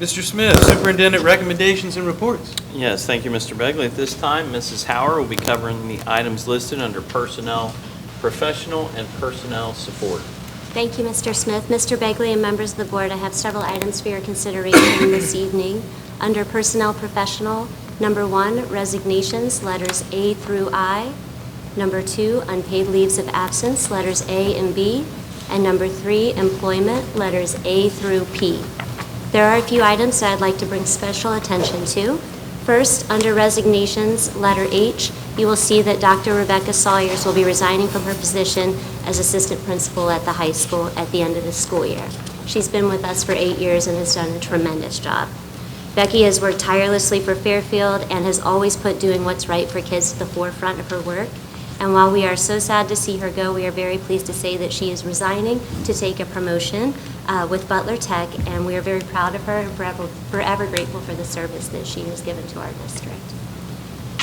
Mr. Smith, Superintendent recommendations and reports. Yes, thank you, Mr. Begley. At this time, Mrs. Hauer will be covering the items listed under Personnel Professional and Personnel Support. Thank you, Mr. Smith. Mr. Begley and members of the board, I have several items for your consideration this evening. Under Personnel Professional, number 1, resignations, letters A through I. Number 2, unpaid leaves of absence, letters A and B. And number 3, employment, letters A through P. There are a few items that I'd like to bring special attention to. First, under resignations, letter H, you will see that Dr. Rebecca Sawyers will be resigning from her position as assistant principal at the high school at the end of the school year. She's been with us for 8 years and has done a tremendous job. Becky has worked tirelessly for Fairfield and has always put doing what's right for kids at the forefront of her work. And while we are so sad to see her go, we are very pleased to say that she is resigning to take a promotion with Butler Tech, and we are very proud of her and forever grateful for the service that she has given to our district.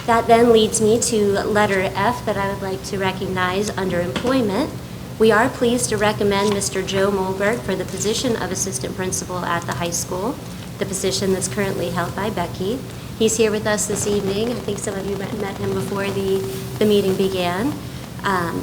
That then leads me to letter F that I would like to recognize under employment. We are pleased to recommend Mr. Joe Molberg for the position of assistant principal at the high school, the position that's currently held by Becky. He's here with us this evening. I think some of you met him before the meeting began.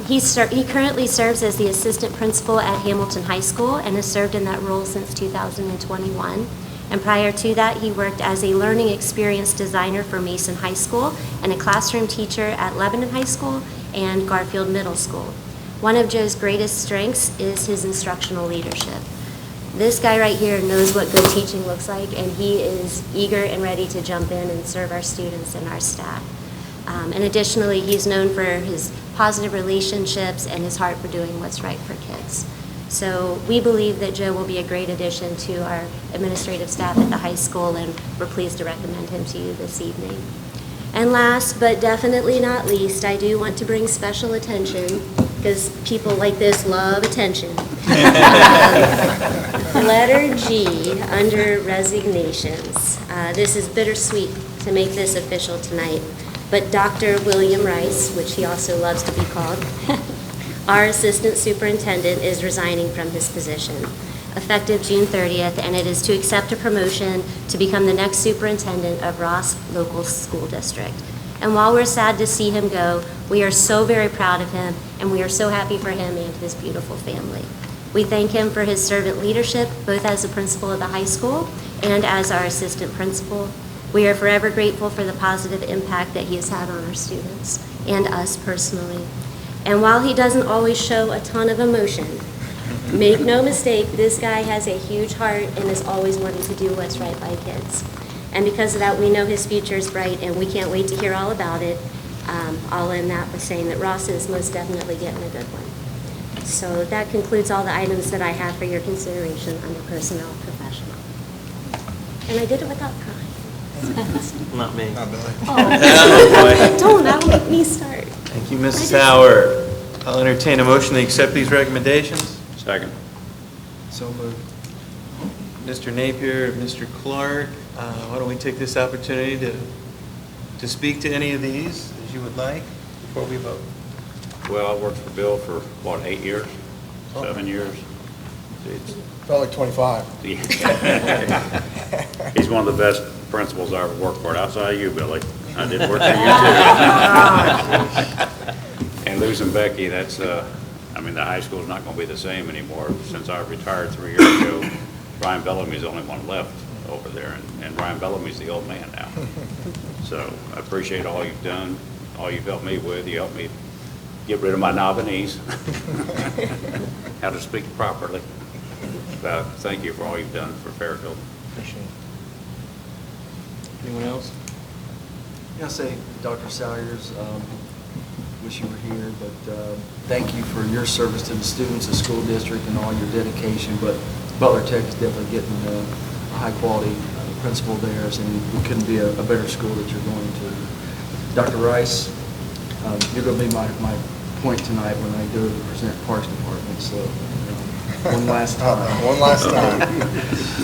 He currently serves as the assistant principal at Hamilton High School and has served in that role since 2021. And prior to that, he worked as a learning experience designer for Mason High School and a classroom teacher at Lebanon High School and Garfield Middle School. One of Joe's greatest strengths is his instructional leadership. This guy right here knows what good teaching looks like, and he is eager and ready to jump in and serve our students and our staff. And additionally, he's known for his positive relationships and his heart for doing what's right for kids. So we believe that Joe will be a great addition to our administrative staff at the high school, and we're pleased to recommend him to you this evening. And last, but definitely not least, I do want to bring special attention, because people like this love attention. Letter G under resignations. This is bittersweet to make this official tonight, but Dr. William Rice, which he also loves to be called, our assistant superintendent, is resigning from his position effective June 30th, and it is to accept a promotion to become the next superintendent of Ross Local School District. And while we're sad to see him go, we are so very proud of him, and we are so happy for him and his beautiful family. We thank him for his servant leadership, both as a principal of the high school and as our assistant principal. We are forever grateful for the positive impact that he has had on our students and us personally. And while he doesn't always show a ton of emotion, make no mistake, this guy has a huge heart and is always wanting to do what's right by kids. And because of that, we know his future is bright, and we can't wait to hear all about it. I'll end that with saying that Ross is most definitely getting a good one. So that concludes all the items that I have for your consideration under Personnel Professional. And I did it without crying. Not me. Not Billy. Oh, don't, that will make me start. Thank you, Mrs. Hauer. I'll entertain a motion to accept these recommendations. Second. So moved. Mr. Napier, Mr. Clark, why don't we take this opportunity to speak to any of these as you would like before we vote? Well, I worked for Bill for, what, 8 years? Oh. 7 years? Felt like 25. He's one of the best principals I ever worked for, outside of you, Billy. I did work for you too. And losing Becky, that's, I mean, the high school's not going to be the same anymore. Since I retired 3 years ago, Ryan Bellamy's the only one left over there, and Ryan Bellamy's the old man now. So I appreciate all you've done, all you've helped me with. You helped me get rid of my Nobonese, how to speak properly. But thank you for all you've done for Fairfield. Appreciate it. Anyone else? Yeah, I'll say, Dr. Salyers, wish you were here, but thank you for your service to the students, the school district, and all your dedication. But Butler Tech is definitely getting a high-quality principal there, and it couldn't be a better school that you're going to. Dr. Rice, you're going to be my point tonight when I go to present Parks Department, so one last time. One last time.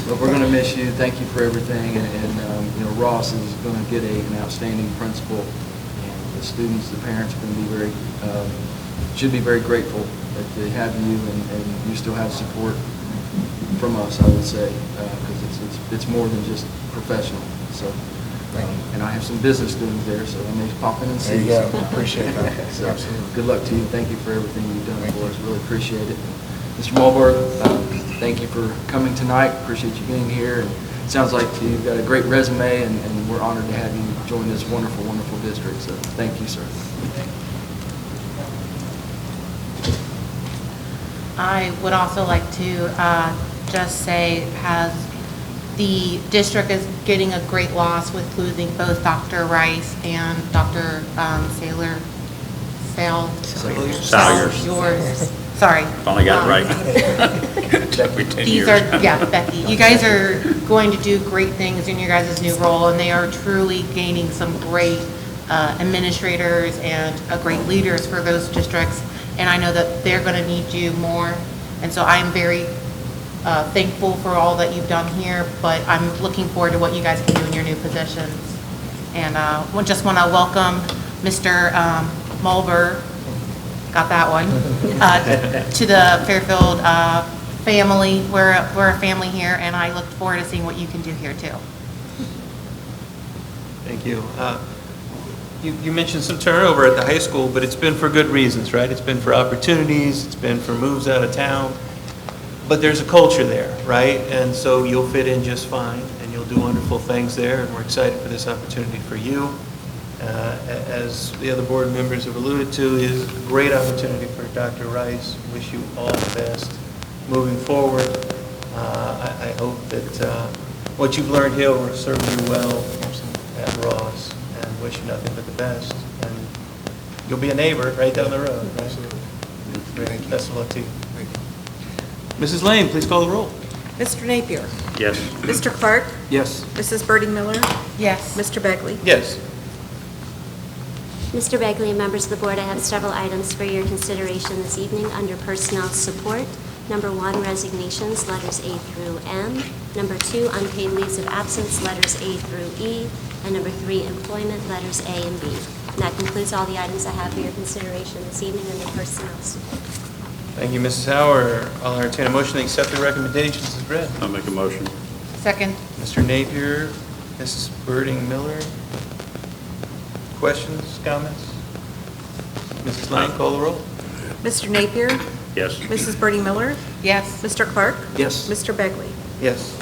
But we're going to miss you. Thank you for everything, and you know, Ross is going to get an outstanding principal, and the students, the parents are going to be should be very grateful that they have you, and you still have support from us, I would say, because it's it's more than just professional, so. And I have some business students there, so they may pop in and There see. you go. Appreciate that. So, Absolutely. good luck to you. Thank you for everything you've done for us. Really appreciate it. Mr. Mulberg, thank you for coming tonight. Appreciate you being here. And it sounds like you've got a great resume, and we're honored to have you join this wonderful, wonderful district. So, thank you, sir. I would also like to just say, the district is getting a great loss with losing both Dr. Rice and Dr. Salyers. Yours. Sorry. Finally got it right. Took me 10 These years. are, yeah, Becky. You guys are going to do great things in your guys' new role, and they are truly gaining some great administrators and great leaders for those districts. And I know that they're going to need you more. And so I'm very thankful for all that you've done here, but I'm looking forward to what you guys can do in your new positions. And just want to welcome Mr. Mulber, got that one, to the Fairfield family. We're a family here, and I look forward to seeing what you can do here too. Thank you. You mentioned some turnover at the high school, but it's been for good reasons, right? It's been for opportunities, it's been for moves out of town, but there's a culture there, right? And so you'll fit in just fine, and you'll do wonderful things there, and we're excited for this opportunity for you. As the other board members have alluded to, is a great opportunity for Dr. Rice. Wish you all the best moving forward. I hope that what you've learned here will serve you well at Ross, and wish you nothing but the best. And you'll be a neighbor right down the road, right? Absolutely. Great. Best of luck to you. Mrs. Lane, please call the roll. Mr. Napier. Yes. Mr. Clark. Yes. Mrs. Birdie Miller. Yes. Mr. Begley. Yes. Mr. Begley and members of the board, I have several items for your consideration this evening under personnel support. Number 1, resignations, letters A through M. Number 2, unpaid leaves of absence, letters A through E. And number 3, employment, letters A and B. And that concludes all the items I have for your consideration this evening under personnel support. Thank you, Mrs. Howard. I'll entertain a motion to accept the recommendations as read. I'll make a motion. Second. Mr. Napier, Mrs. Birding Miller. Questions, comments? Mrs. Lane, call the roll. Mr. Napier. Yes. Mrs. Birdie Miller. Yes. Mr. Clark. Yes. Mr. Begley. Yes.